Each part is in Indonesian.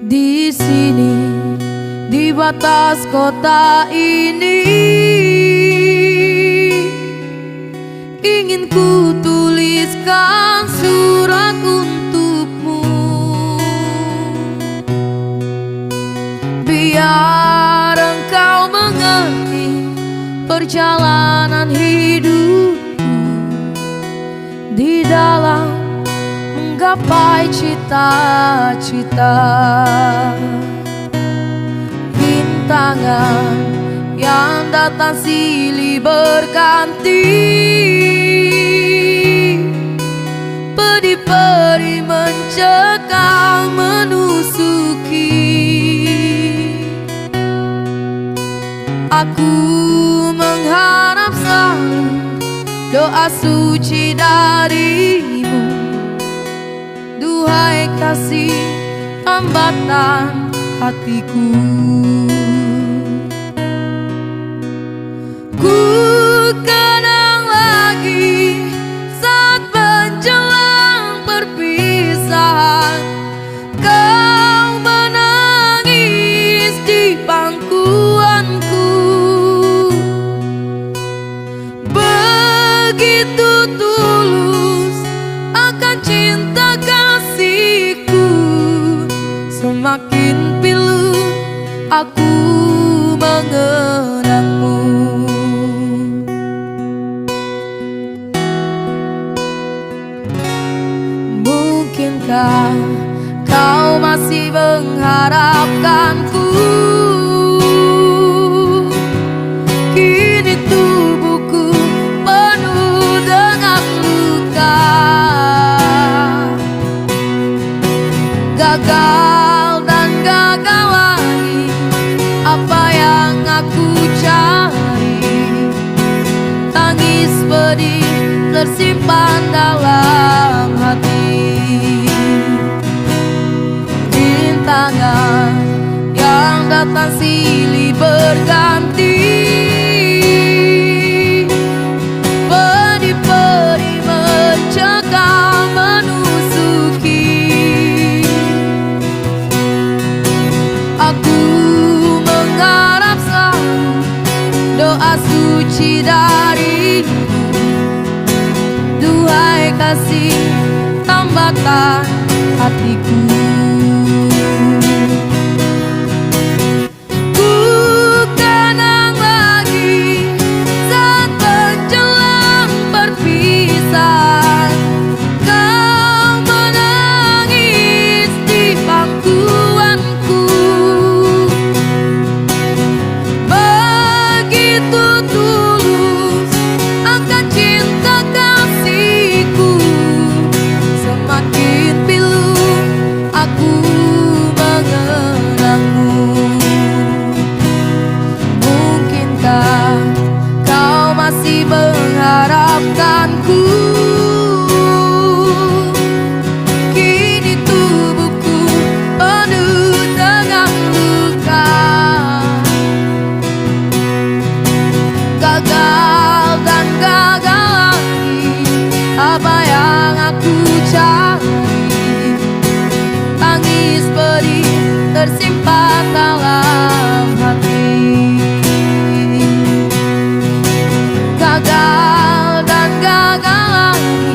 Di sini, di batas kota ini, ingin ku tuliskan surat untukmu, biar engkau mengerti perjalanan hidupku di dalam menggapai cita-cita. Rintangan yang datang silih berganti, pedih-perih mencekam menusuki. Aku mengharap selalu doa suci darimu, duhai kasih tambatan hatiku. Ku kenang lagi saat menjelang perpisahan, kau menangis di pangkuanku. Begitu tulus akan cinta kasihku, semakin pilu aku mengenangmu. Mungkinkah kau masih mengharapkanku? Kini tubuhku penuh dengan luka, gagal dan gagal lagi apa yang aku cari. Tangis pedih tersimpan dalam hati, rintangan yang datang silih berganti, pedih-perih mencekam menusuki. Aku mengharap selalu doa suci darimu, duhai kasih tambatan hatiku. Ku kenang lagi saat menjelang perpisahan, kau menangis di pangkuanku. Begitu tulus akan cinta kasihku, semakin pilu aku mengenangmu. Mungkinkah kau masih mengharapkanku? Kini tubuhku penuh dengan luka, gagal dan gagal lagi apa yang aku cari. Tangis pedih tersimpan dalam hati, gagal dan gagal lagi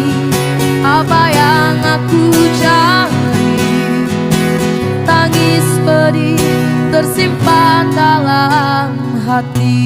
apa yang aku cari. Tangis pedih tersimpan dalam hati.